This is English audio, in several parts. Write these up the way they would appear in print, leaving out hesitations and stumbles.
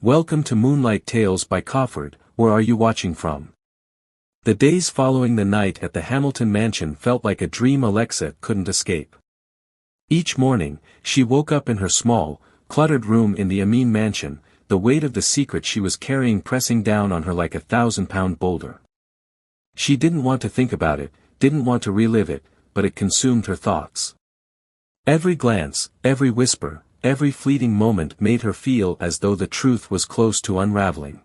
Welcome to Moonlight Tales by Crawford. Where are you watching from? The days following the night at the Hamilton mansion felt like a dream Alexa couldn't escape. Each morning, she woke up in her small, cluttered room in the Amin mansion, the weight of the secret she was carrying pressing down on her like a 1,000-pound boulder. She didn't want to think about it, didn't want to relive it, but it consumed her thoughts. Every glance, every whisper, every fleeting moment made her feel as though the truth was close to unraveling.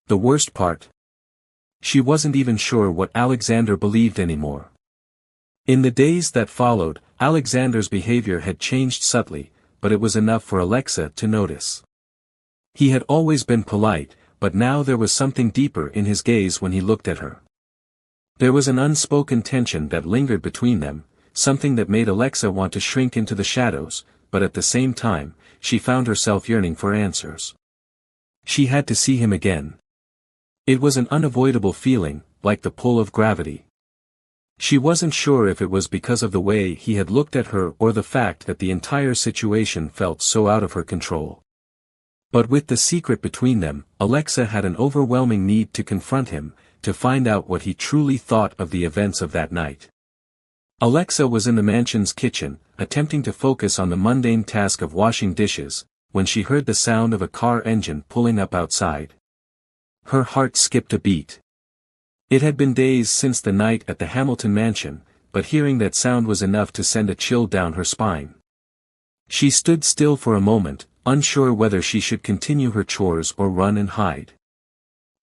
The worst part? She wasn't even sure what Alexander believed anymore. In the days that followed, Alexander's behavior had changed subtly, but it was enough for Alexa to notice. He had always been polite, but now there was something deeper in his gaze when he looked at her. There was an unspoken tension that lingered between them, something that made Alexa want to shrink into the shadows, but at the same time, she found herself yearning for answers. She had to see him again. It was an unavoidable feeling, like the pull of gravity. She wasn't sure if it was because of the way he had looked at her or the fact that the entire situation felt so out of her control. But with the secret between them, Alexa had an overwhelming need to confront him, to find out what he truly thought of the events of that night. Alexa was in the mansion's kitchen, attempting to focus on the mundane task of washing dishes, when she heard the sound of a car engine pulling up outside. Her heart skipped a beat. It had been days since the night at the Hamilton mansion, but hearing that sound was enough to send a chill down her spine. She stood still for a moment, unsure whether she should continue her chores or run and hide.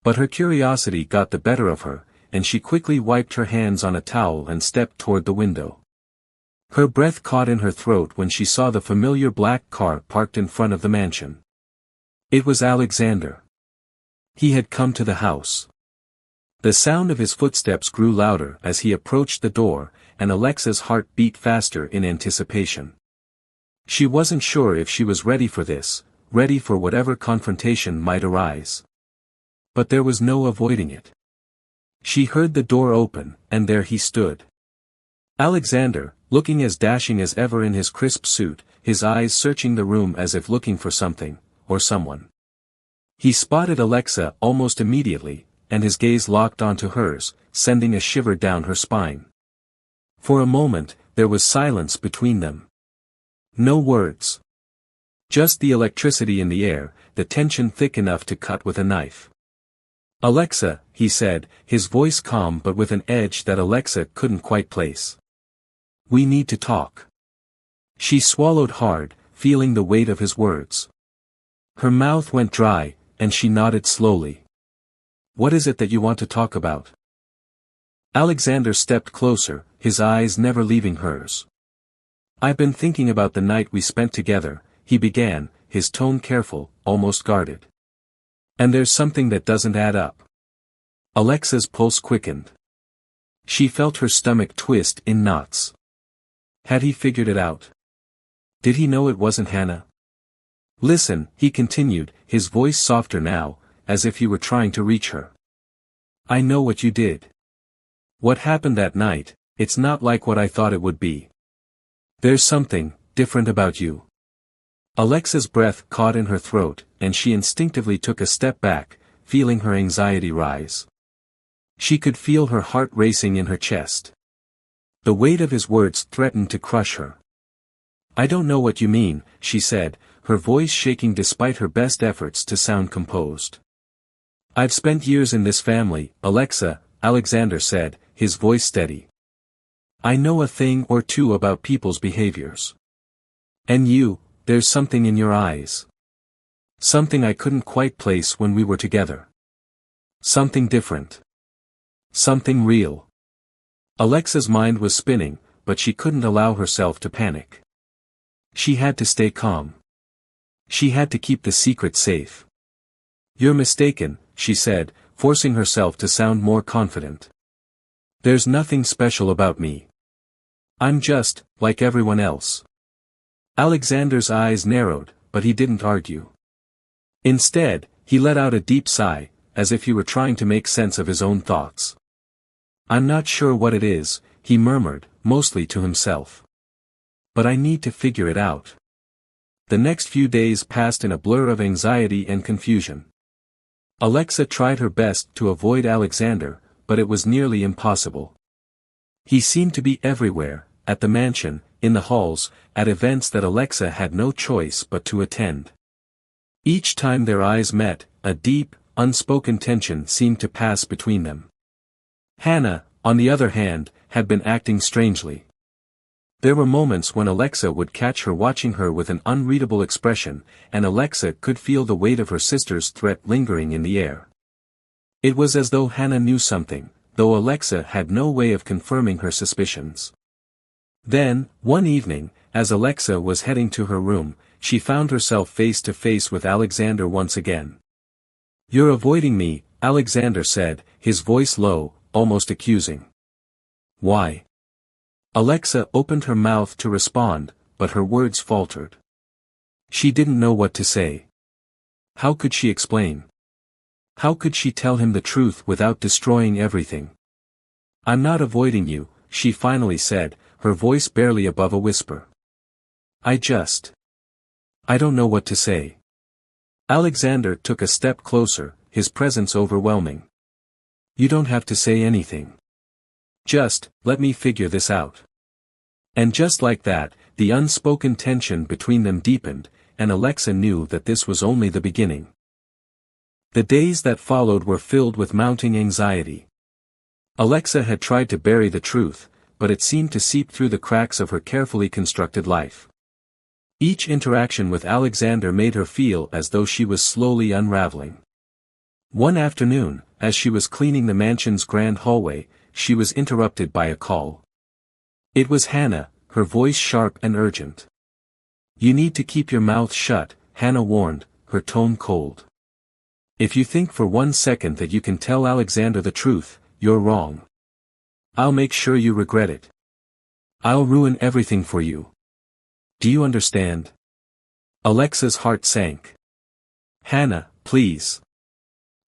But her curiosity got the better of her, and she quickly wiped her hands on a towel and stepped toward the window. Her breath caught in her throat when she saw the familiar black car parked in front of the mansion. It was Alexander. He had come to the house. The sound of his footsteps grew louder as he approached the door, and Alexa's heart beat faster in anticipation. She wasn't sure if she was ready for this, ready for whatever confrontation might arise. But there was no avoiding it. She heard the door open, and there he stood. Alexander, looking as dashing as ever in his crisp suit, his eyes searching the room as if looking for something, or someone. He spotted Alexa almost immediately, and his gaze locked onto hers, sending a shiver down her spine. For a moment, there was silence between them. No words. Just the electricity in the air, the tension thick enough to cut with a knife. "Alexa," he said, his voice calm but with an edge that Alexa couldn't quite place. "We need to talk." She swallowed hard, feeling the weight of his words. Her mouth went dry, and she nodded slowly. "What is it that you want to talk about?" Alexander stepped closer, his eyes never leaving hers. "I've been thinking about the night we spent together," he began, his tone careful, almost guarded. "And there's something that doesn't add up." Alexa's pulse quickened. She felt her stomach twist in knots. Had he figured it out? Did he know it wasn't Hannah? "Listen," he continued, his voice softer now, as if he were trying to reach her. "I know what you did. What happened that night, it's not like what I thought it would be. There's something different about you." Alexa's breath caught in her throat, and she instinctively took a step back, feeling her anxiety rise. She could feel her heart racing in her chest. The weight of his words threatened to crush her. "I don't know what you mean," she said, her voice shaking despite her best efforts to sound composed. "I've spent years in this family, Alexa," Alexander said, his voice steady. "I know a thing or two about people's behaviors. And you, there's something in your eyes. Something I couldn't quite place when we were together. Something different. Something real." Alexa's mind was spinning, but she couldn't allow herself to panic. She had to stay calm. She had to keep the secret safe. "You're mistaken," she said, forcing herself to sound more confident. "There's nothing special about me. I'm just, like everyone else." Alexander's eyes narrowed, but he didn't argue. Instead, he let out a deep sigh, as if he were trying to make sense of his own thoughts. "I'm not sure what it is," he murmured, mostly to himself. "But I need to figure it out." The next few days passed in a blur of anxiety and confusion. Alexa tried her best to avoid Alexander, but it was nearly impossible. He seemed to be everywhere, at the mansion, in the halls, at events that Alexa had no choice but to attend. Each time their eyes met, a deep, unspoken tension seemed to pass between them. Hannah, on the other hand, had been acting strangely. There were moments when Alexa would catch her watching her with an unreadable expression, and Alexa could feel the weight of her sister's threat lingering in the air. It was as though Hannah knew something, though Alexa had no way of confirming her suspicions. Then, one evening, as Alexa was heading to her room, she found herself face to face with Alexander once again. "You're avoiding me," Alexander said, his voice low, almost accusing. "Why?" Alexa opened her mouth to respond, but her words faltered. She didn't know what to say. How could she explain? How could she tell him the truth without destroying everything? "I'm not avoiding you," she finally said, her voice barely above a whisper. I don't know what to say." Alexander took a step closer, his presence overwhelming. "You don't have to say anything. Just, let me figure this out." And just like that, the unspoken tension between them deepened, and Alexa knew that this was only the beginning. The days that followed were filled with mounting anxiety. Alexa had tried to bury the truth, but it seemed to seep through the cracks of her carefully constructed life. Each interaction with Alexander made her feel as though she was slowly unraveling. One afternoon, as she was cleaning the mansion's grand hallway, she was interrupted by a call. It was Hannah, her voice sharp and urgent. "You need to keep your mouth shut," Hannah warned, her tone cold. "If you think for 1 second that you can tell Alexander the truth, you're wrong. I'll make sure you regret it. I'll ruin everything for you. Do you understand?" Alexa's heart sank. "Hannah, please."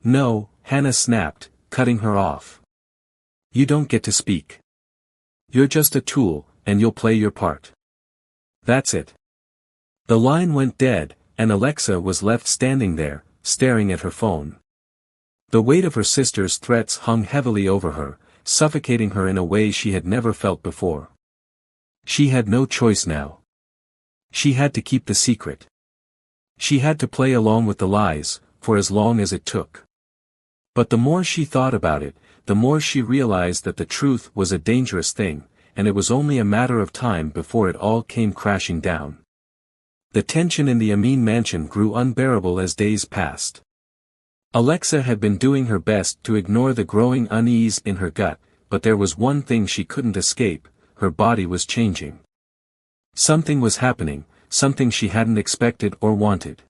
"No," Hannah snapped, cutting her off. "You don't get to speak. You're just a tool, and you'll play your part. That's it." The line went dead, and Alexa was left standing there, staring at her phone. The weight of her sister's threats hung heavily over her, suffocating her in a way she had never felt before. She had no choice now. She had to keep the secret. She had to play along with the lies, for as long as it took. But the more she thought about it, the more she realized that the truth was a dangerous thing, and it was only a matter of time before it all came crashing down. The tension in the Amin mansion grew unbearable as days passed. Alexa had been doing her best to ignore the growing unease in her gut, but there was one thing she couldn't escape: her body was changing. Something was happening, something she hadn't expected or wanted.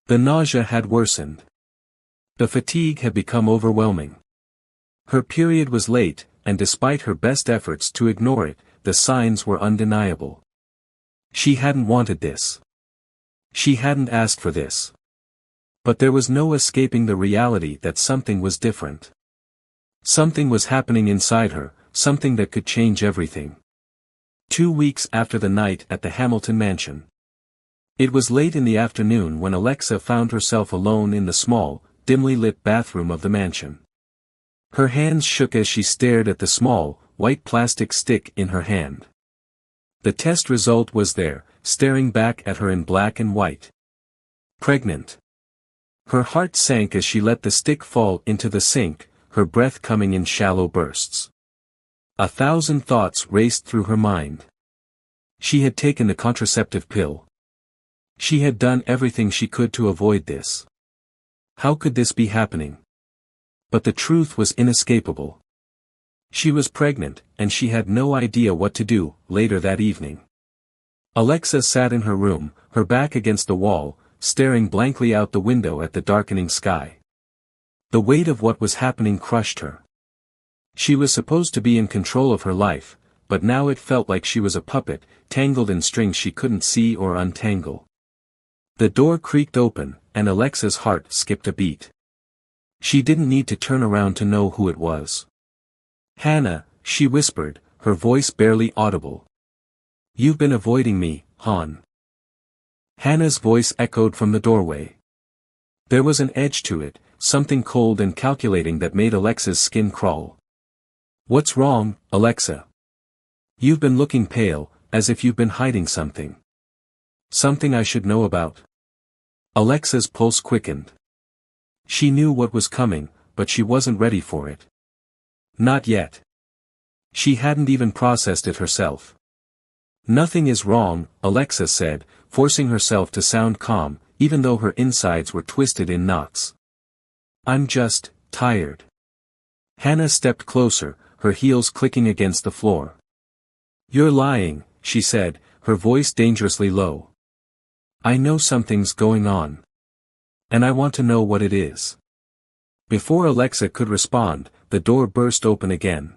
The nausea had worsened. The fatigue had become overwhelming. Her period was late, and despite her best efforts to ignore it, the signs were undeniable. She hadn't wanted this. She hadn't asked for this. But there was no escaping the reality that something was different. Something was happening inside her, something that could change everything. 2 weeks after the night at the Hamilton mansion. It was late in the afternoon when Alexa found herself alone in the small, dimly lit bathroom of the mansion. Her hands shook as she stared at the small, white plastic stick in her hand. The test result was there, staring back at her in black and white. Pregnant. Her heart sank as she let the stick fall into the sink, her breath coming in shallow bursts. 1,000 thoughts raced through her mind. She had taken the contraceptive pill. She had done everything she could to avoid this. How could this be happening? But the truth was inescapable. She was pregnant, and she had no idea what to do. Later that evening, Alexa sat in her room, her back against the wall, staring blankly out the window at the darkening sky. The weight of what was happening crushed her. She was supposed to be in control of her life, but now it felt like she was a puppet, tangled in strings she couldn't see or untangle. The door creaked open, and Alexa's heart skipped a beat. She didn't need to turn around to know who it was. "Hannah," she whispered, her voice barely audible. "You've been avoiding me, hon." Hannah's voice echoed from the doorway. There was an edge to it, something cold and calculating that made Alexa's skin crawl. What's wrong, Alexa? You've been looking pale, as if you've been hiding something. Something I should know about? Alexa's pulse quickened. She knew what was coming, but she wasn't ready for it. Not yet. She hadn't even processed it herself. Nothing is wrong, Alexa said, forcing herself to sound calm, even though her insides were twisted in knots. I'm just tired. Hannah stepped closer, her heels clicking against the floor. You're lying, she said, her voice dangerously low. I know something's going on. And I want to know what it is. Before Alexa could respond, the door burst open again.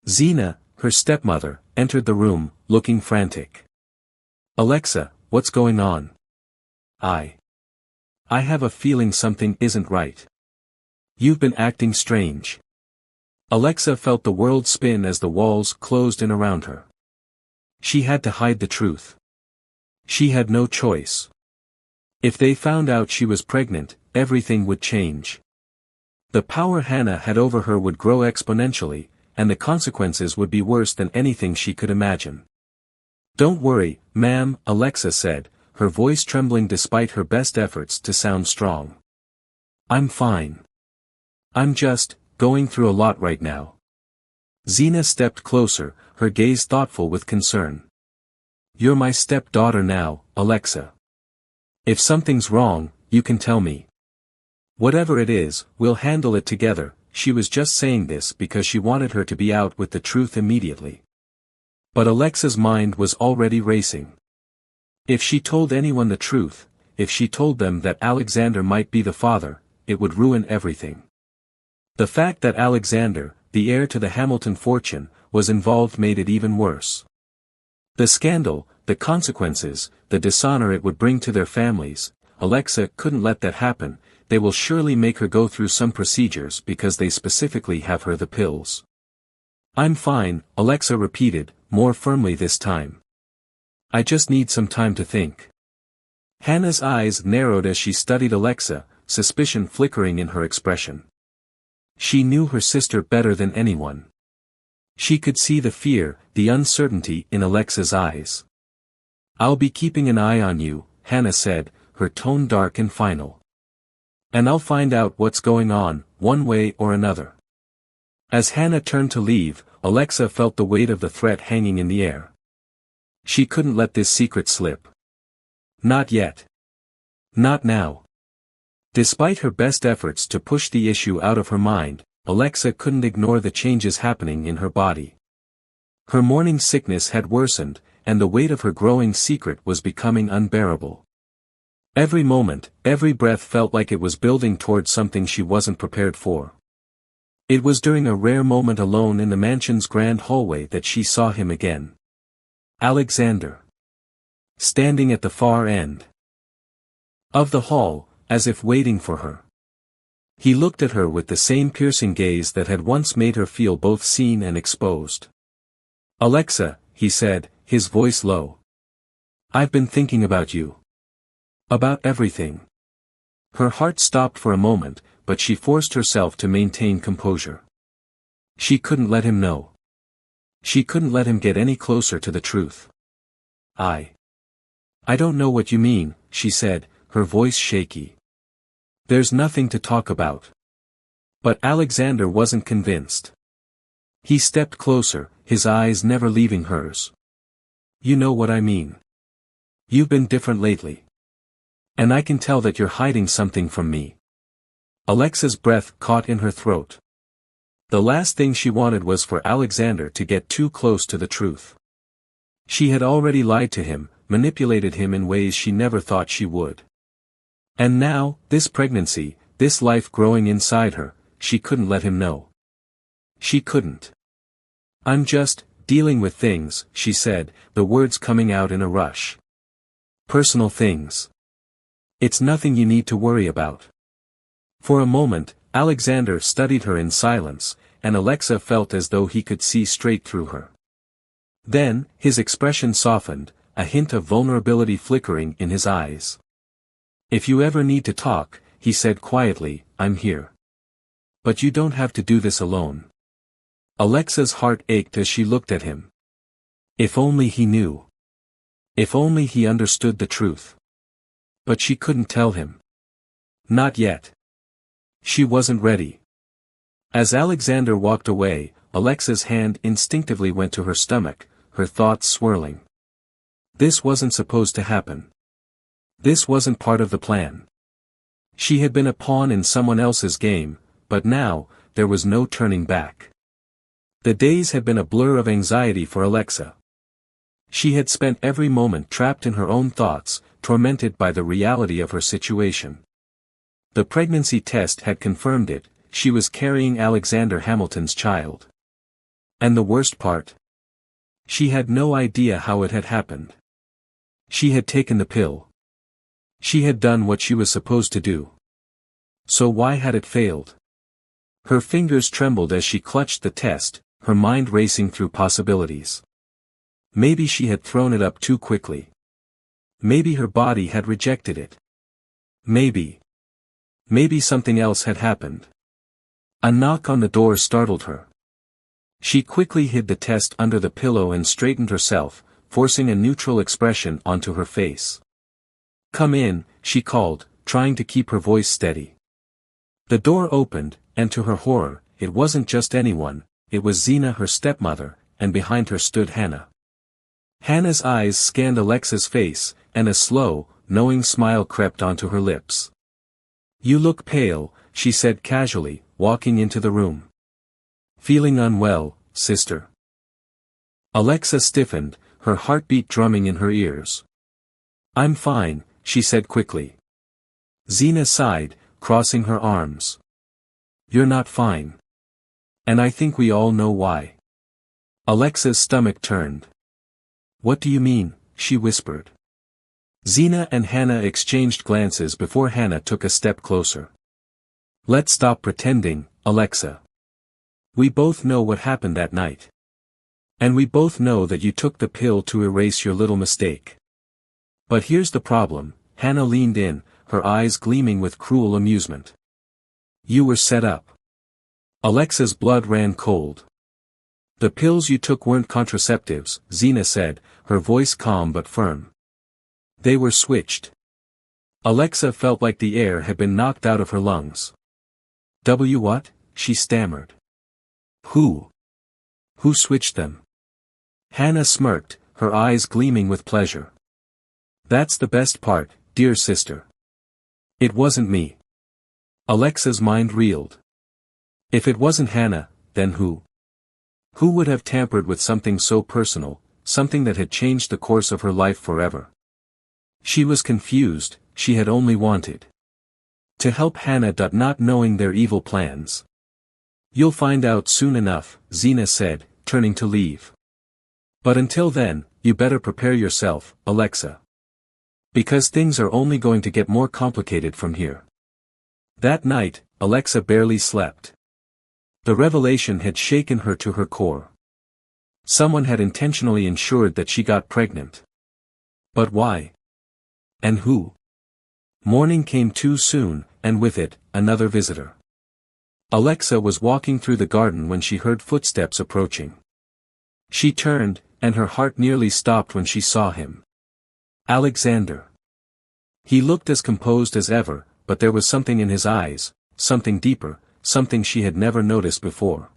Zena, her stepmother, entered the room, looking frantic. Alexa, what's going on? I have a feeling something isn't right. You've been acting strange. Alexa felt the world spin as the walls closed in around her. She had to hide the truth. She had no choice. If they found out she was pregnant, everything would change. The power Hannah had over her would grow exponentially, and the consequences would be worse than anything she could imagine. Don't worry, ma'am, Alexa said, her voice trembling despite her best efforts to sound strong. I'm fine. I'm just going through a lot right now. Zena stepped closer, her gaze thoughtful with concern. You're my stepdaughter now, Alexa. If something's wrong, you can tell me. Whatever it is, we'll handle it together. She was just saying this because she wanted her to be out with the truth immediately. But Alexa's mind was already racing. If she told anyone the truth, if she told them that Alexander might be the father, it would ruin everything. The fact that Alexander, the heir to the Hamilton fortune, was involved made it even worse. The scandal, the consequences, the dishonor it would bring to their families, Alexa couldn't let that happen. They will surely make her go through some procedures because they specifically have her the pills. I'm fine, Alexa repeated, more firmly this time. I just need some time to think. Hannah's eyes narrowed as she studied Alexa, suspicion flickering in her expression. She knew her sister better than anyone. She could see the fear, the uncertainty in Alexa's eyes. I'll be keeping an eye on you, Hannah said, her tone dark and final. And I'll find out what's going on, one way or another. As Hannah turned to leave, Alexa felt the weight of the threat hanging in the air. She couldn't let this secret slip. Not yet. Not now. Despite her best efforts to push the issue out of her mind, Alexa couldn't ignore the changes happening in her body. Her morning sickness had worsened, and the weight of her growing secret was becoming unbearable. Every moment, every breath felt like it was building towards something she wasn't prepared for. It was during a rare moment alone in the mansion's grand hallway that she saw him again. Alexander. Standing at the far end of the hall, as if waiting for her. He looked at her with the same piercing gaze that had once made her feel both seen and exposed. Alexa, he said, his voice low. I've been thinking about you. About everything. Her heart stopped for a moment, but she forced herself to maintain composure. She couldn't let him know. She couldn't let him get any closer to the truth. I don't know what you mean, she said, her voice shaky. There's nothing to talk about. But Alexander wasn't convinced. He stepped closer, his eyes never leaving hers. You know what I mean. You've been different lately. And I can tell that you're hiding something from me. Alexa's breath caught in her throat. The last thing she wanted was for Alexander to get too close to the truth. She had already lied to him, manipulated him in ways she never thought she would. And now, this pregnancy, this life growing inside her, she couldn't let him know. She couldn't. I'm just dealing with things, she said, the words coming out in a rush. Personal things. It's nothing you need to worry about. For a moment, Alexander studied her in silence, and Alexa felt as though he could see straight through her. Then, his expression softened, a hint of vulnerability flickering in his eyes. "If you ever need to talk," he said quietly, "I'm here. But you don't have to do this alone." Alexa's heart ached as she looked at him. If only he knew. If only he understood the truth. But she couldn't tell him. Not yet. She wasn't ready. As Alexander walked away, Alexa's hand instinctively went to her stomach, her thoughts swirling. This wasn't supposed to happen. This wasn't part of the plan. She had been a pawn in someone else's game, but now, there was no turning back. The days had been a blur of anxiety for Alexa. She had spent every moment trapped in her own thoughts, tormented by the reality of her situation. The pregnancy test had confirmed it, she was carrying Alexander Hamilton's child. And the worst part? She had no idea how it had happened. She had taken the pill. She had done what she was supposed to do. So why had it failed? Her fingers trembled as she clutched the test, her mind racing through possibilities. Maybe she had thrown it up too quickly. Maybe her body had rejected it. Maybe something else had happened. A knock on the door startled her. She quickly hid the test under the pillow and straightened herself, forcing a neutral expression onto her face. "Come in," she called, trying to keep her voice steady. The door opened, and to her horror, it wasn't just anyone, it was Zina, her stepmother, and behind her stood Hannah. Hannah's eyes scanned Alexa's face, and a slow, knowing smile crept onto her lips. "You look pale," she said casually, walking into the room. "Feeling unwell, sister?" Alexa stiffened, her heartbeat drumming in her ears. "I'm fine," she said quickly. Zina sighed, crossing her arms. "You're not fine. And I think we all know why." Alexa's stomach turned. "What do you mean?" she whispered. Zina and Hannah exchanged glances before Hannah took a step closer. "Let's stop pretending, Alexa. We both know what happened that night. And we both know that you took the pill to erase your little mistake. But here's the problem," Hannah leaned in, her eyes gleaming with cruel amusement. "You were set up." Alexa's blood ran cold. "The pills you took weren't contraceptives," Zina said, her voice calm but firm. "They were switched." Alexa felt like the air had been knocked out of her lungs. What?" she stammered. Who switched them?" Hannah smirked, her eyes gleaming with pleasure. "That's the best part, dear sister. It wasn't me." Alexa's mind reeled. If it wasn't Hannah, then who? Who would have tampered with something so personal, something that had changed the course of her life forever? She was confused, she had only wanted to help Hannah, not knowing their evil plans. "You'll find out soon enough," Zina said, turning to leave. "But until then, you better prepare yourself, Alexa. Because things are only going to get more complicated from here." That night, Alexa barely slept. The revelation had shaken her to her core. Someone had intentionally ensured that she got pregnant. But why? And who? Morning came too soon, and with it, another visitor. Alexa was walking through the garden when she heard footsteps approaching. She turned, and her heart nearly stopped when she saw him. Alexander. He looked as composed as ever, but there was something in his eyes, something deeper, something she had never noticed before.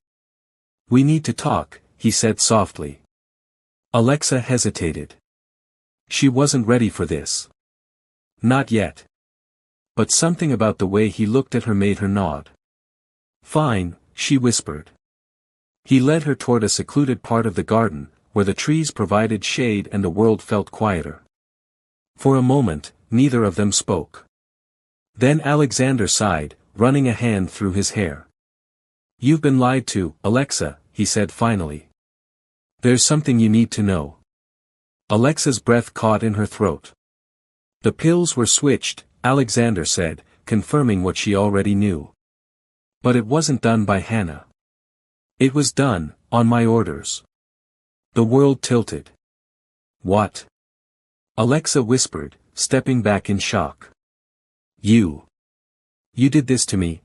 "We need to talk," he said softly. Alexa hesitated. She wasn't ready for this. Not yet. But something about the way he looked at her made her nod. "Fine," she whispered. He led her toward a secluded part of the garden, where the trees provided shade and the world felt quieter. For a moment, neither of them spoke. Then Alexander sighed, running a hand through his hair. "You've been lied to, Alexa," he said finally. "There's something you need to know." Alexa's breath caught in her throat. "The pills were switched," Alexander said, confirming what she already knew. "But it wasn't done by Hannah. It was done, on my orders." The world tilted. "What? Alexa whispered, stepping back in shock. You did this to me?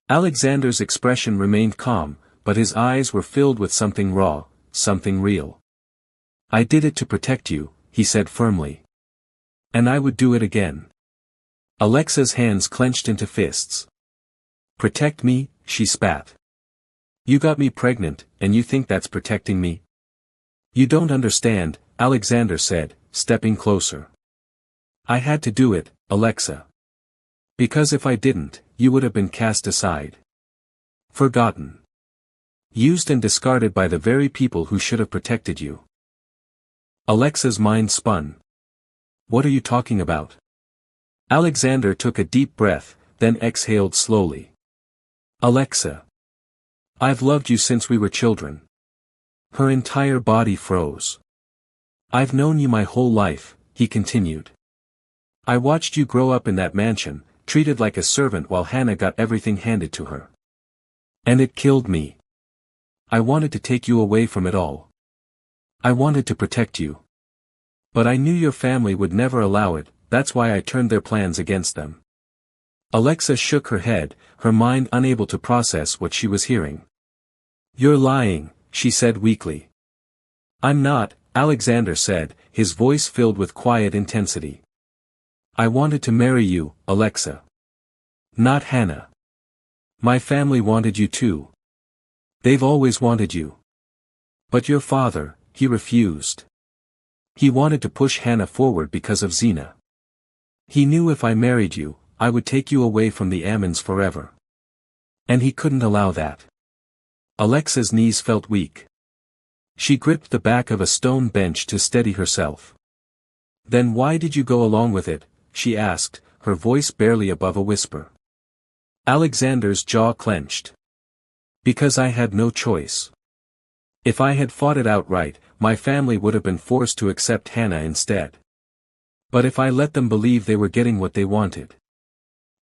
Alexander's expression remained calm, but his eyes were filled with something raw, something real. I did it to protect you, he said firmly. And I would do it again. Alexa's hands clenched into fists. Protect me, she spat. You got me pregnant, and you think that's protecting me? You don't understand, Alexander said, stepping closer. I had to do it, Alexa. Because if I didn't, you would have been cast aside. Forgotten. Used and discarded by the very people who should have protected you. Alexa's mind spun. What are you talking about? Alexander took a deep breath, then exhaled slowly. Alexa. I've loved you since we were children. Her entire body froze. I've known you my whole life, he continued. I watched you grow up in that mansion, treated like a servant while Hannah got everything handed to her. And it killed me. I wanted to take you away from it all. I wanted to protect you. But I knew your family would never allow it, that's why I turned their plans against them. Alexa shook her head, her mind unable to process what she was hearing. You're lying, she said weakly. I'm not, Alexander said, his voice filled with quiet intensity. I wanted to marry you, Alexa. Not Hannah. My family wanted you too. They've always wanted you. But your father, he refused. He wanted to push Hannah forward because of Zina. He knew if I married you, I would take you away from the Ammons forever. And he couldn't allow that. Alexa's knees felt weak. She gripped the back of a stone bench to steady herself. Then why did you go along with it? She asked, her voice barely above a whisper. Alexander's jaw clenched. Because I had no choice. If I had fought it outright, my family would have been forced to accept Hannah instead. But if I let them believe they were getting what they wanted,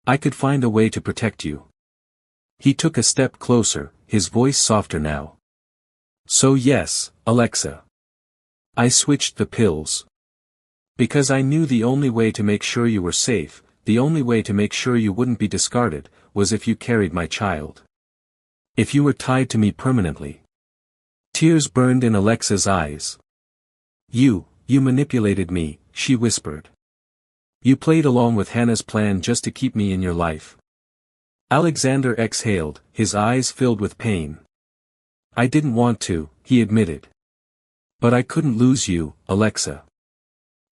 I could find a way to protect you. He took a step closer, his voice softer now. So yes, Alexa. I switched the pills. Because I knew the only way to make sure you were safe, the only way to make sure you wouldn't be discarded, was if you carried my child. If you were tied to me permanently. Tears burned in Alexa's eyes. You manipulated me, she whispered. You played along with Hannah's plan just to keep me in your life. Alexander exhaled, his eyes filled with pain. I didn't want to, he admitted. But I couldn't lose you, Alexa.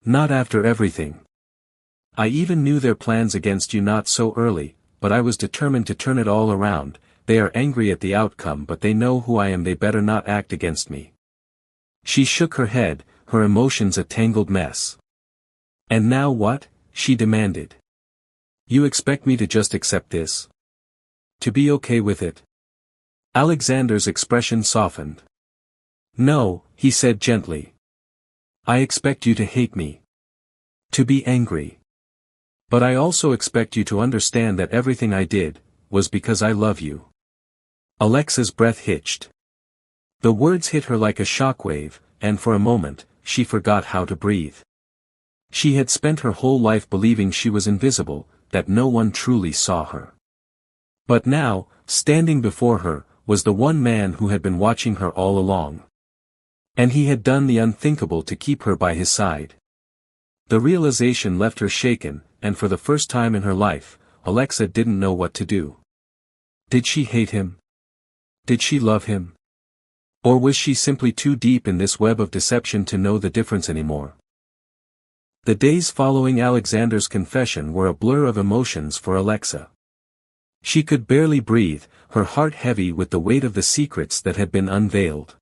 Not after everything. I even knew their plans against you not so early, but I was determined to turn it all around. They are angry at the outcome but they know who I am, they better not act against me. She shook her head, her emotions a tangled mess. And now what? She demanded. You expect me to just accept this? To be okay with it? Alexander's expression softened. No, he said gently. I expect you to hate me. To be angry. But I also expect you to understand that everything I did, was because I love you. Alexa's breath hitched. The words hit her like a shockwave, and for a moment, she forgot how to breathe. She had spent her whole life believing she was invisible, that no one truly saw her. But now, standing before her, was the one man who had been watching her all along. And he had done the unthinkable to keep her by his side. The realization left her shaken, and for the first time in her life, Alexa didn't know what to do. Did she hate him? Did she love him? Or was she simply too deep in this web of deception to know the difference anymore? The days following Alexander's confession were a blur of emotions for Alexa. She could barely breathe, her heart heavy with the weight of the secrets that had been unveiled.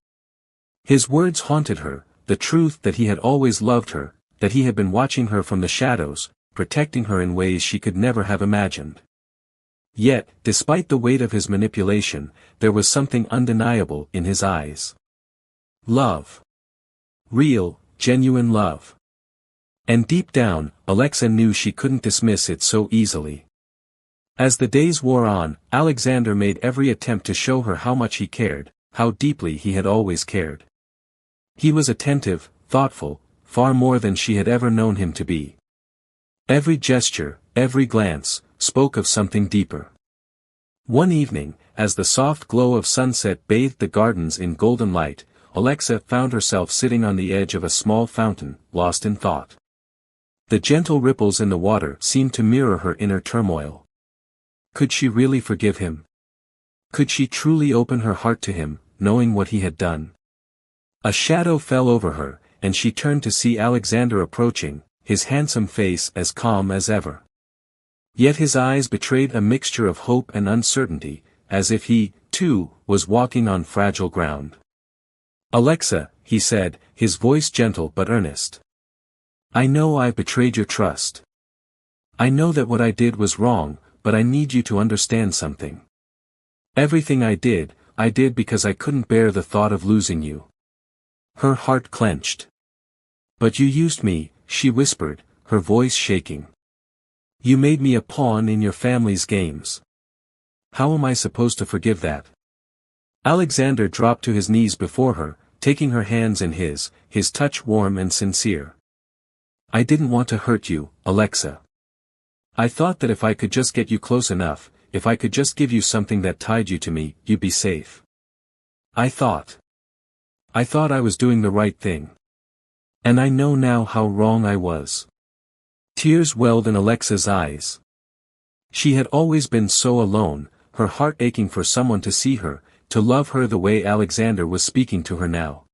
His words haunted her, the truth that he had always loved her, that he had been watching her from the shadows, protecting her in ways she could never have imagined. Yet, despite the weight of his manipulation, there was something undeniable in his eyes. Love. Real, genuine love. And deep down, Alexa knew she couldn't dismiss it so easily. As the days wore on, Alexander made every attempt to show her how much he cared, how deeply he had always cared. He was attentive, thoughtful, far more than she had ever known him to be. Every gesture, every glance, spoke of something deeper. One evening, as the soft glow of sunset bathed the gardens in golden light, Alexa found herself sitting on the edge of a small fountain, lost in thought. The gentle ripples in the water seemed to mirror her inner turmoil. Could she really forgive him? Could she truly open her heart to him, knowing what he had done? A shadow fell over her, and she turned to see Alexander approaching, his handsome face as calm as ever. Yet his eyes betrayed a mixture of hope and uncertainty, as if he, too, was walking on fragile ground. "Alexa," he said, his voice gentle but earnest. "I know I betrayed your trust. I know that what I did was wrong, but I need you to understand something. Everything I did because I couldn't bear the thought of losing you." Her heart clenched. "But you used me," she whispered, her voice shaking. "You made me a pawn in your family's games. How am I supposed to forgive that?" Alexander dropped to his knees before her, taking her hands in his touch warm and sincere. "I didn't want to hurt you, Alexa. I thought that if I could just get you close enough, if I could just give you something that tied you to me, you'd be safe. I thought I was doing the right thing. And I know now how wrong I was." Tears welled in Alexa's eyes. She had always been so alone, her heart aching for someone to see her, to love her the way Alexander was speaking to her now.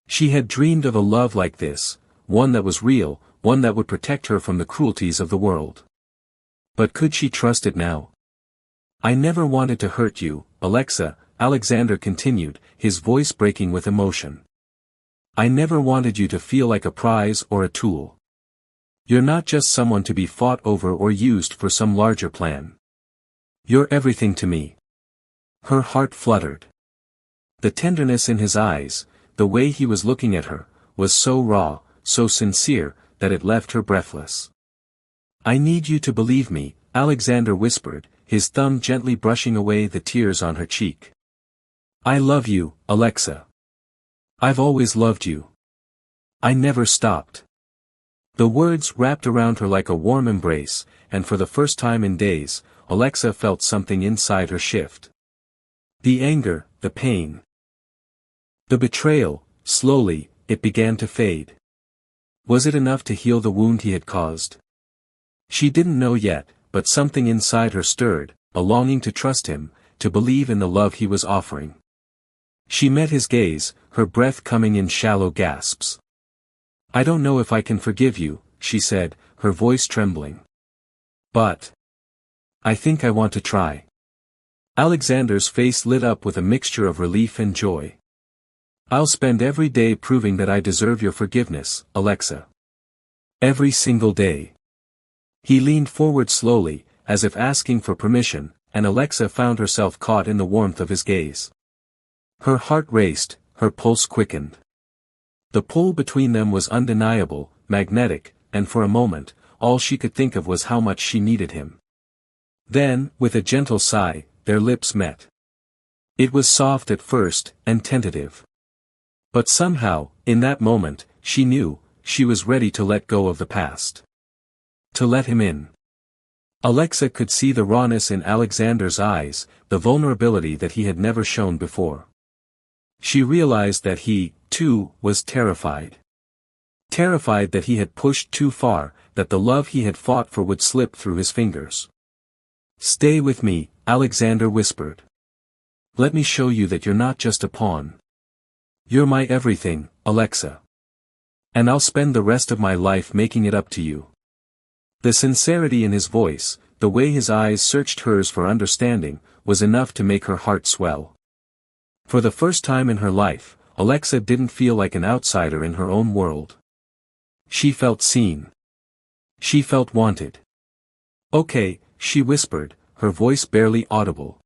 She had dreamed of a love like this, one that was real, one that would protect her from the cruelties of the world. But could she trust it now? "I never wanted to hurt you, Alexa," Alexander continued, his voice breaking with emotion. "I never wanted you to feel like a prize or a tool. You're not just someone to be fought over or used for some larger plan. You're everything to me." Her heart fluttered. The tenderness in his eyes, the way he was looking at her, was so raw, so sincere, that it left her breathless. "I need you to believe me," Alexander whispered, his thumb gently brushing away the tears on her cheek. "I love you, Alexa. I've always loved you. I never stopped." The words wrapped around her like a warm embrace, and for the first time in days, Alexa felt something inside her shift. The anger, the pain, the betrayal, slowly, it began to fade. Was it enough to heal the wound he had caused? She didn't know yet, but something inside her stirred, a longing to trust him, to believe in the love he was offering. She met his gaze, her breath coming in shallow gasps. "I don't know if I can forgive you," she said, her voice trembling. "But I think I want to try." Alexander's face lit up with a mixture of relief and joy. "I'll spend every day proving that I deserve your forgiveness, Alexa. Every single day." He leaned forward slowly, as if asking for permission, and Alexa found herself caught in the warmth of his gaze. Her heart raced, her pulse quickened. The pull between them was undeniable, magnetic, and for a moment, all she could think of was how much she needed him. Then, with a gentle sigh, their lips met. It was soft at first, and tentative. But somehow, in that moment, she knew, she was ready to let go of the past. To let him in. Alexa could see the rawness in Alexander's eyes, the vulnerability that he had never shown before. She realized that he, too, was terrified. Terrified that he had pushed too far, that the love he had fought for would slip through his fingers. "Stay with me," Alexander whispered. "Let me show you that you're not just a pawn. You're my everything, Alexa. And I'll spend the rest of my life making it up to you." The sincerity in his voice, the way his eyes searched hers for understanding, was enough to make her heart swell. For the first time in her life, Alexa didn't feel like an outsider in her own world. She felt seen. She felt wanted. "Okay," she whispered, her voice barely audible.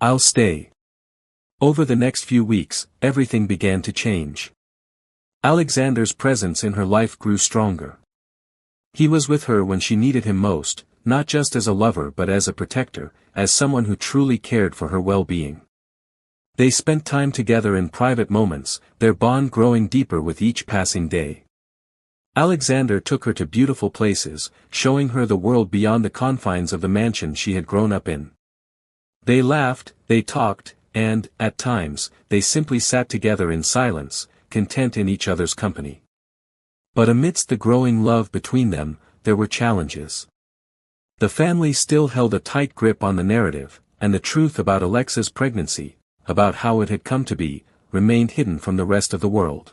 "I'll stay." Over the next few weeks, everything began to change. Alexander's presence in her life grew stronger. He was with her when she needed him most, not just as a lover but as a protector, as someone who truly cared for her well-being. They spent time together in private moments, their bond growing deeper with each passing day. Alexander took her to beautiful places, showing her the world beyond the confines of the mansion she had grown up in. They laughed, they talked, and, at times, they simply sat together in silence, content in each other's company. But amidst the growing love between them, there were challenges. The family still held a tight grip on the narrative, and the truth about Alexa's pregnancy, about how it had come to be, remained hidden from the rest of the world.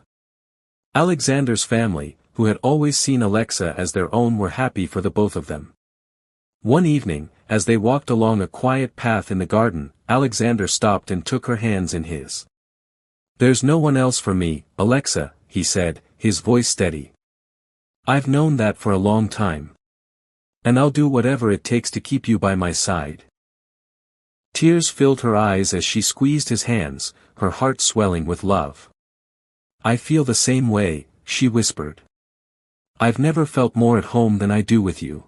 Alexander's family, who had always seen Alexa as their own, were happy for the both of them. One evening, as they walked along a quiet path in the garden, Alexander stopped and took her hands in his. "There's no one else for me, Alexa," he said, his voice steady. "I've known that for a long time. And I'll do whatever it takes to keep you by my side." Tears filled her eyes as she squeezed his hands, her heart swelling with love. "I feel the same way," she whispered. "I've never felt more at home than I do with you."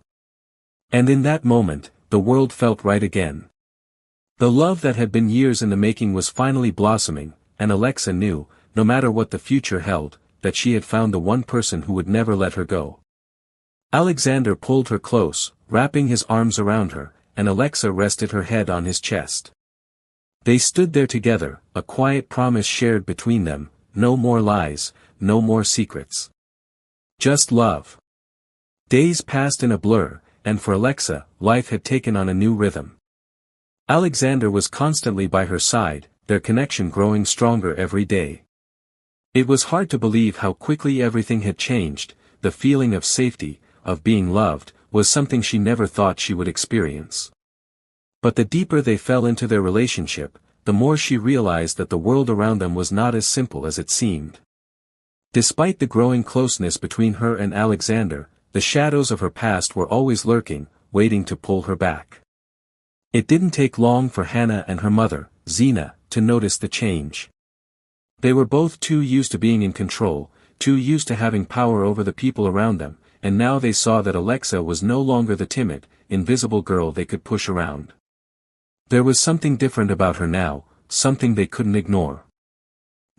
And in that moment, the world felt right again. The love that had been years in the making was finally blossoming, and Alexa knew, no matter what the future held, that she had found the one person who would never let her go. Alexander pulled her close, wrapping his arms around her, and Alexa rested her head on his chest. They stood there together, a quiet promise shared between them: no more lies, no more secrets. Just love. Days passed in a blur, and for Alexa, life had taken on a new rhythm. Alexander was constantly by her side, their connection growing stronger every day. It was hard to believe how quickly everything had changed. The feeling of safety, of being loved, was something she never thought she would experience. But the deeper they fell into their relationship, the more she realized that the world around them was not as simple as it seemed. Despite the growing closeness between her and Alexander, the shadows of her past were always lurking, waiting to pull her back. It didn't take long for Hannah and her mother, Zena, to notice the change. They were both too used to being in control, too used to having power over the people around them, and now they saw that Alexa was no longer the timid, invisible girl they could push around. There was something different about her now, something they couldn't ignore.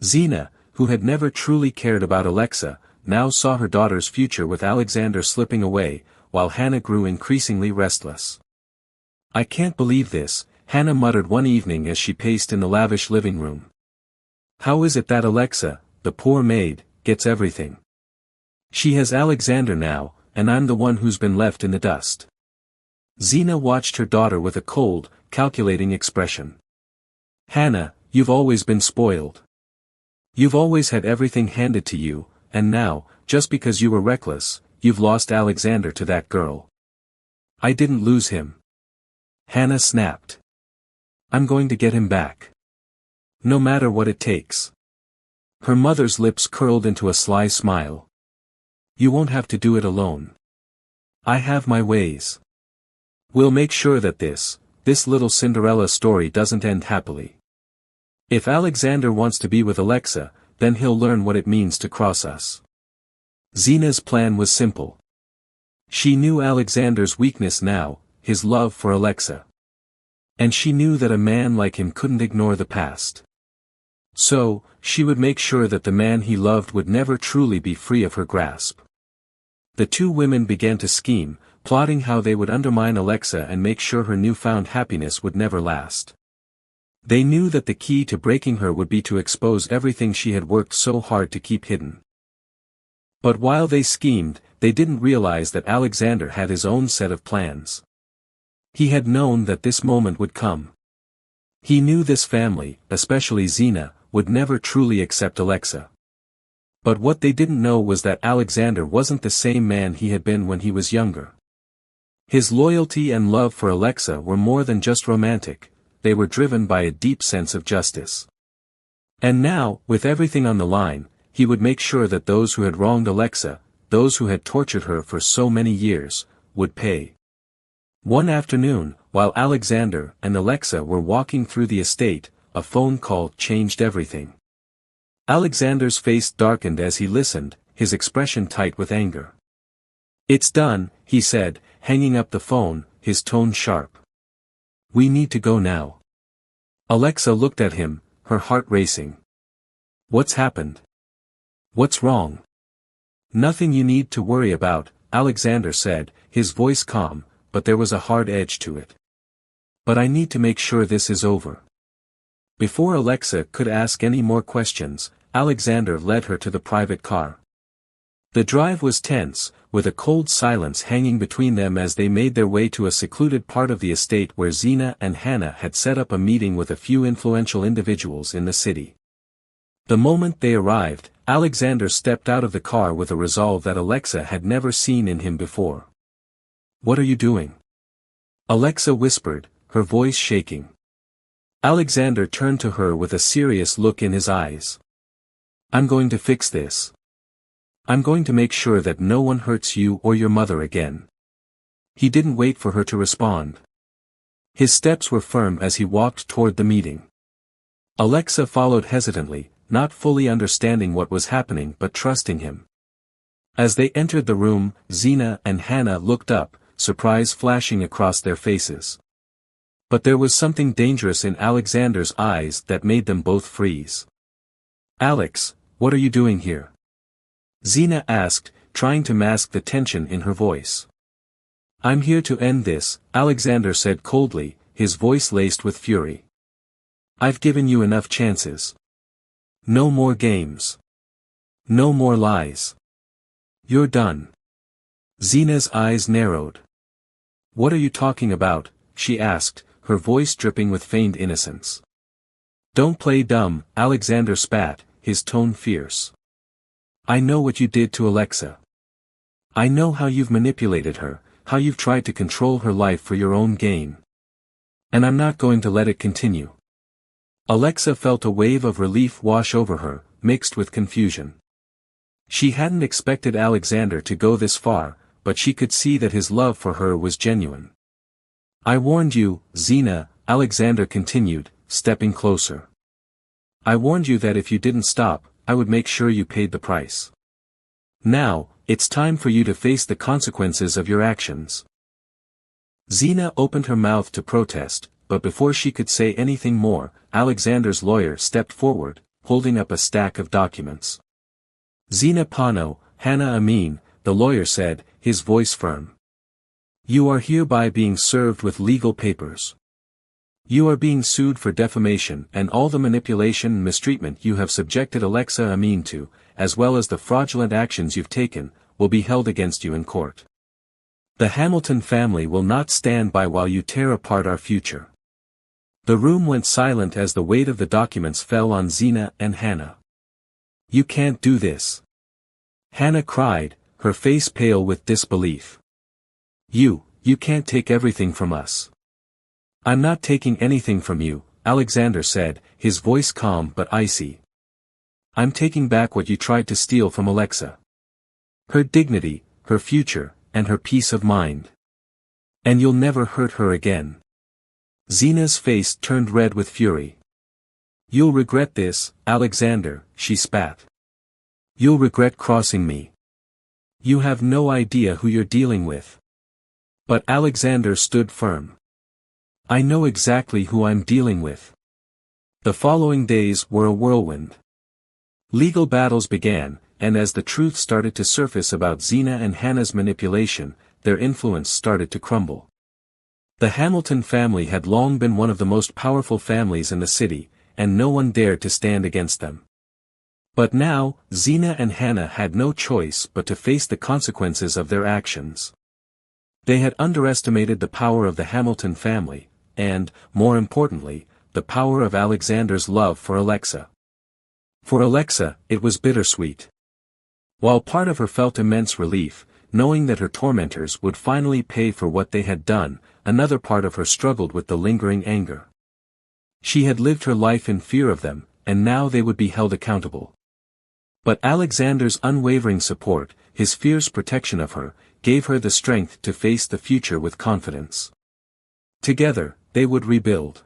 Zena, who had never truly cared about Alexa, now saw her daughter's future with Alexander slipping away, while Hannah grew increasingly restless. "I can't believe this," Hannah muttered one evening as she paced in the lavish living room. "How is it that Alexa, the poor maid, gets everything? She has Alexander now, and I'm the one who's been left in the dust." Zena watched her daughter with a cold, calculating expression. "Hannah, you've always been spoiled. You've always had everything handed to you, and now, just because you were reckless, you've lost Alexander to that girl." "I didn't lose him," Hannah snapped. "I'm going to get him back. No matter what it takes." Her mother's lips curled into a sly smile. "You won't have to do it alone. I have my ways. We'll make sure that this little Cinderella story doesn't end happily. If Alexander wants to be with Alexa, then he'll learn what it means to cross us." Zena's plan was simple. She knew Alexander's weakness now, his love for Alexa. And she knew that a man like him couldn't ignore the past. So, she would make sure that the man he loved would never truly be free of her grasp. The two women began to scheme, plotting how they would undermine Alexa and make sure her newfound happiness would never last. They knew that the key to breaking her would be to expose everything she had worked so hard to keep hidden. But while they schemed, they didn't realize that Alexander had his own set of plans. He had known that this moment would come. He knew this family, especially Zena, would never truly accept Alexa. But what they didn't know was that Alexander wasn't the same man he had been when he was younger. His loyalty and love for Alexa were more than just romantic, they were driven by a deep sense of justice. And now, with everything on the line, he would make sure that those who had wronged Alexa, those who had tortured her for so many years, would pay. One afternoon, while Alexander and Alexa were walking through the estate, a phone call changed everything. Alexander's face darkened as he listened, his expression tight with anger. "It's done," he said, hanging up the phone, his tone sharp. "We need to go now." Alexa looked at him, her heart racing. "What's happened? What's wrong?" Nothing you need to worry about, Alexander said, his voice calm, but there was a hard edge to it. But I need to make sure this is over. Before Alexa could ask any more questions, Alexander led her to the private car. The drive was tense, with a cold silence hanging between them as they made their way to a secluded part of the estate where Zina and Hannah had set up a meeting with a few influential individuals in the city. The moment they arrived, Alexander stepped out of the car with a resolve that Alexa had never seen in him before. "What are you doing?" Alexa whispered, her voice shaking. Alexander turned to her with a serious look in his eyes. "I'm going to fix this. I'm going to make sure that no one hurts you or your mother again." He didn't wait for her to respond. His steps were firm as he walked toward the meeting. Alexa followed hesitantly, not fully understanding what was happening but trusting him. As they entered the room, Zina and Hannah looked up, surprise flashing across their faces. But there was something dangerous in Alexander's eyes that made them both freeze. "Alex, what are you doing here?" Zina asked, trying to mask the tension in her voice. "I'm here to end this," Alexander said coldly, his voice laced with fury. "I've given you enough chances. No more games. No more lies. You're done." Zina's eyes narrowed. "What are you talking about?" she asked, her voice dripping with feigned innocence. "Don't play dumb," Alexander spat, his tone fierce. "I know what you did to Alexa. I know how you've manipulated her, how you've tried to control her life for your own gain. And I'm not going to let it continue." Alexa felt a wave of relief wash over her, mixed with confusion. She hadn't expected Alexander to go this far, but she could see that his love for her was genuine. "I warned you, Zina," Alexander continued, stepping closer. "I warned you that if you didn't stop, I would make sure you paid the price. Now, it's time for you to face the consequences of your actions." Zina opened her mouth to protest, but before she could say anything more, Alexander's lawyer stepped forward, holding up a stack of documents. "Zina Pano, Hannah Amin," the lawyer said, his voice firm. "You are hereby being served with legal papers. You are being sued for defamation and all the manipulation and mistreatment you have subjected Alexa Amin to, as well as the fraudulent actions you've taken, will be held against you in court. The Hamilton family will not stand by while you tear apart our future." The room went silent as the weight of the documents fell on Zina and Hannah. "You can't do this," Hannah cried, her face pale with disbelief. You can't take everything from us." "I'm not taking anything from you," Alexander said, his voice calm but icy. "I'm taking back what you tried to steal from Alexa. Her dignity, her future, and her peace of mind. And you'll never hurt her again." Zina's face turned red with fury. "You'll regret this, Alexander," she spat. "You'll regret crossing me. You have no idea who you're dealing with." But Alexander stood firm. "I know exactly who I'm dealing with." The following days were a whirlwind. Legal battles began, and as the truth started to surface about Zina and Hannah's manipulation, their influence started to crumble. The Hamilton family had long been one of the most powerful families in the city, and no one dared to stand against them. But now, Zina and Hannah had no choice but to face the consequences of their actions. They had underestimated the power of the Hamilton family, and, more importantly, the power of Alexander's love for Alexa. For Alexa, it was bittersweet. While part of her felt immense relief, knowing that her tormentors would finally pay for what they had done, another part of her struggled with the lingering anger. She had lived her life in fear of them, and now they would be held accountable. But Alexander's unwavering support, his fierce protection of her, gave her the strength to face the future with confidence. Together, they would rebuild.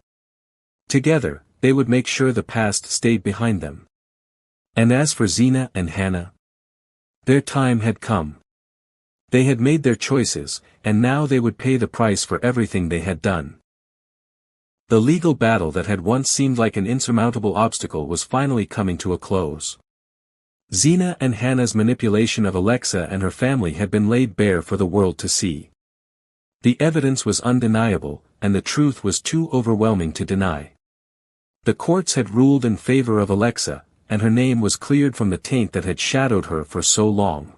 Together, they would make sure the past stayed behind them. And as for Zina and Hannah, their time had come. They had made their choices, and now they would pay the price for everything they had done. The legal battle that had once seemed like an insurmountable obstacle was finally coming to a close. Xena and Hannah's manipulation of Alexa and her family had been laid bare for the world to see. The evidence was undeniable, and the truth was too overwhelming to deny. The courts had ruled in favor of Alexa, and her name was cleared from the taint that had shadowed her for so long.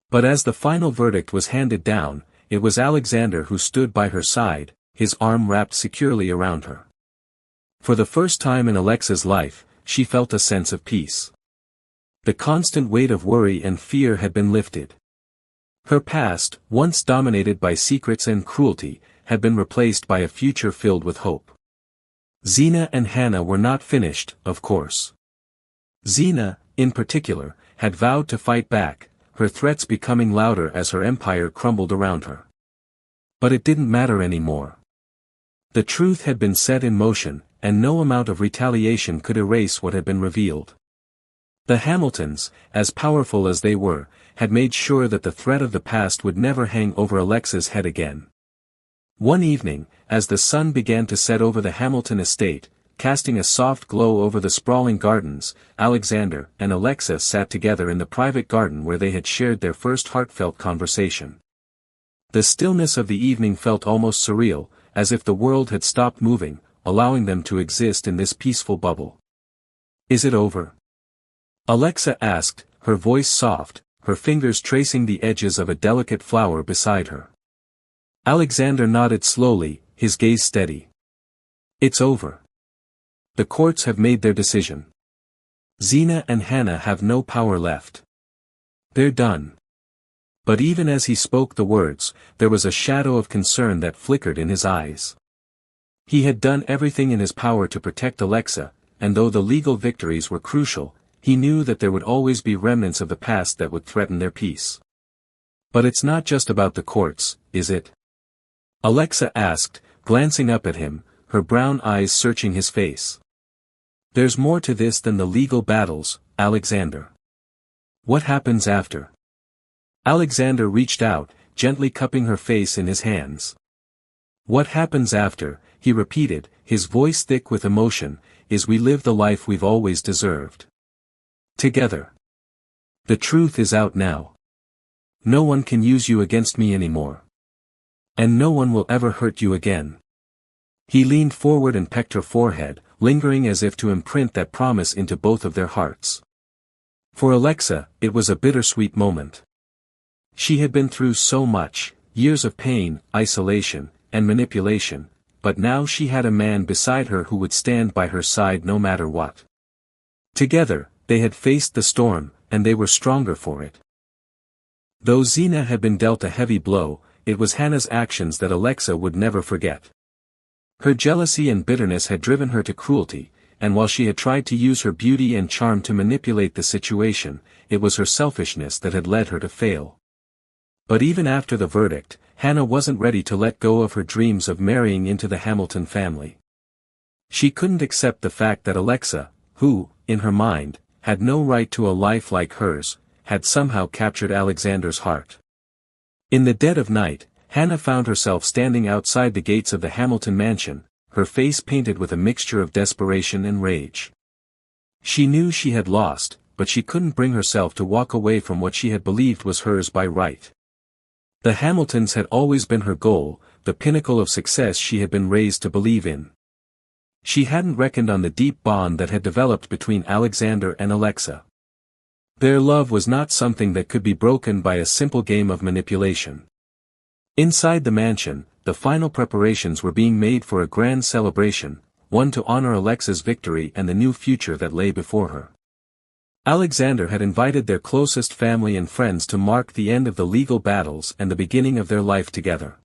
But as the final verdict was handed down, it was Alexander who stood by her side, his arm wrapped securely around her. For the first time in Alexa's life, she felt a sense of peace. The constant weight of worry and fear had been lifted. Her past, once dominated by secrets and cruelty, had been replaced by a future filled with hope. Xena and Hannah were not finished, of course. Xena, in particular, had vowed to fight back, her threats becoming louder as her empire crumbled around her. But it didn't matter anymore. The truth had been set in motion, and no amount of retaliation could erase what had been revealed. The Hamiltons, as powerful as they were, had made sure that the threat of the past would never hang over Alexa's head again. One evening, as the sun began to set over the Hamilton estate, casting a soft glow over the sprawling gardens, Alexander and Alexa sat together in the private garden where they had shared their first heartfelt conversation. The stillness of the evening felt almost surreal, as if the world had stopped moving, allowing them to exist in this peaceful bubble. "Is it over?" Alexa asked, her voice soft, her fingers tracing the edges of a delicate flower beside her. Alexander nodded slowly, his gaze steady. "It's over. The courts have made their decision. Xena and Hannah have no power left. They're done." But even as he spoke the words, there was a shadow of concern that flickered in his eyes. He had done everything in his power to protect Alexa, and though the legal victories were crucial, he knew that there would always be remnants of the past that would threaten their peace. "But it's not just about the courts, is it?" Alexa asked, glancing up at him, her brown eyes searching his face. "There's more to this than the legal battles, Alexander. What happens after?" Alexander reached out, gently cupping her face in his hands. "What happens after," he repeated, his voice thick with emotion, "is we live the life we've always deserved. Together. The truth is out now. No one can use you against me anymore. And no one will ever hurt you again." He leaned forward and pecked her forehead, lingering as if to imprint that promise into both of their hearts. For Alexa, it was a bittersweet moment. She had been through so much, years of pain, isolation, and manipulation, but now she had a man beside her who would stand by her side no matter what. Together, they had faced the storm, and they were stronger for it. Though Xena had been dealt a heavy blow, it was Hannah's actions that Alexa would never forget. Her jealousy and bitterness had driven her to cruelty, and while she had tried to use her beauty and charm to manipulate the situation, it was her selfishness that had led her to fail. But even after the verdict, Hannah wasn't ready to let go of her dreams of marrying into the Hamilton family. She couldn't accept the fact that Alexa, who, in her mind, had no right to a life like hers, had somehow captured Alexander's heart. In the dead of night, Hannah found herself standing outside the gates of the Hamilton mansion, her face painted with a mixture of desperation and rage. She knew she had lost, but she couldn't bring herself to walk away from what she had believed was hers by right. The Hamiltons had always been her goal, the pinnacle of success she had been raised to believe in. She hadn't reckoned on the deep bond that had developed between Alexander and Alexa. Their love was not something that could be broken by a simple game of manipulation. Inside the mansion, the final preparations were being made for a grand celebration, one to honor Alexa's victory and the new future that lay before her. Alexander had invited their closest family and friends to mark the end of the legal battles and the beginning of their life together.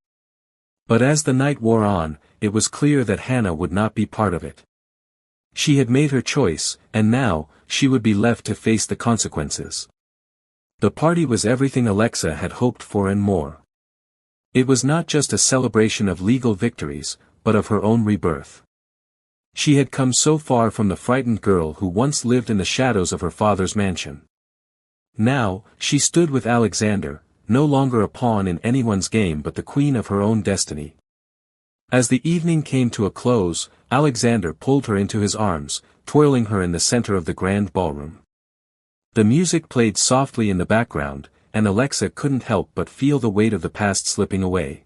But as the night wore on, it was clear that Hannah would not be part of it. She had made her choice, and now, she would be left to face the consequences. The party was everything Alexa had hoped for and more. It was not just a celebration of legal victories, but of her own rebirth. She had come so far from the frightened girl who once lived in the shadows of her father's mansion. Now, she stood with Alexander, no longer a pawn in anyone's game but the queen of her own destiny. As the evening came to a close, Alexander pulled her into his arms, twirling her in the center of the grand ballroom. The music played softly in the background, and Alexa couldn't help but feel the weight of the past slipping away.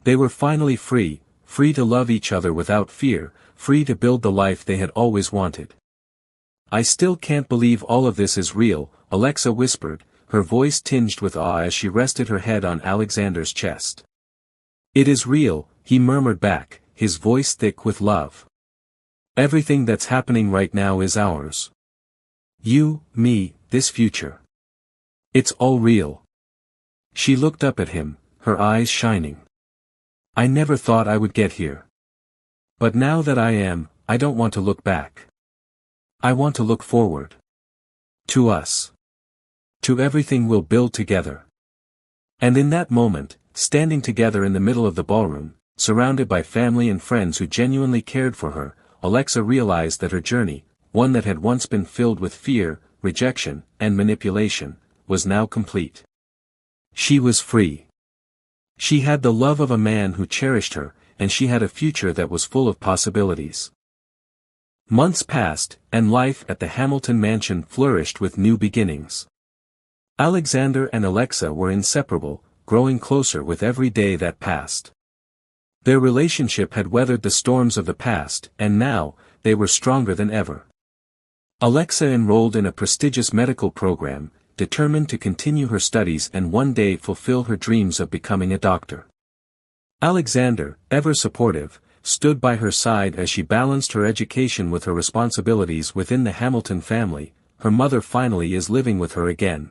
They were finally free, free to love each other without fear, free to build the life they had always wanted. "I still can't believe all of this is real," Alexa whispered, her voice tinged with awe as she rested her head on Alexander's chest. "It is real," he murmured back, his voice thick with love. "Everything that's happening right now is ours. You, me, this future. It's all real." She looked up at him, her eyes shining. "I never thought I would get here. But now that I am, I don't want to look back. I want to look forward. To us. To everything we'll build together." And in that moment, standing together in the middle of the ballroom, surrounded by family and friends who genuinely cared for her, Alexa realized that her journey, one that had once been filled with fear, rejection, and manipulation, was now complete. She was free. She had the love of a man who cherished her, and she had a future that was full of possibilities. Months passed, and life at the Hamilton mansion flourished with new beginnings. Alexander and Alexa were inseparable, growing closer with every day that passed. Their relationship had weathered the storms of the past, and now, they were stronger than ever. Alexa enrolled in a prestigious medical program, determined to continue her studies and one day fulfill her dreams of becoming a doctor. Alexander, ever supportive, stood by her side as she balanced her education with her responsibilities within the Hamilton family. Her mother finally is living with her again.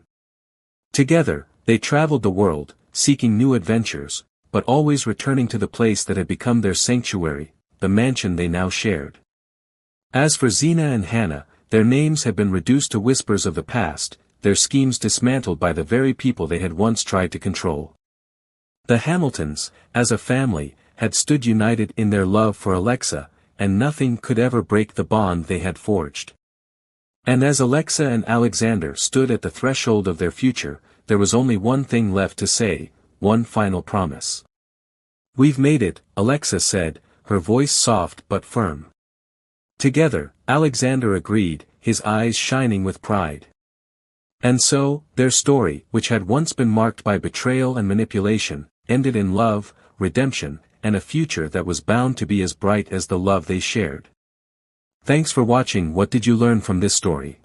Together, they traveled the world, seeking new adventures, but always returning to the place that had become their sanctuary, the mansion they now shared. As for Zena and Hannah, their names had been reduced to whispers of the past, their schemes dismantled by the very people they had once tried to control. The Hamiltons, as a family, had stood united in their love for Alexa, and nothing could ever break the bond they had forged. And as Alexa and Alexander stood at the threshold of their future, there was only one thing left to say, one final promise. "We've made it," Alexa said, her voice soft but firm. Together, Alexander agreed, his eyes shining with pride. And so, their story, which had once been marked by betrayal and manipulation, ended in love, redemption, and a future that was bound to be as bright as the love they shared. Thanks for watching. What did you learn from this story?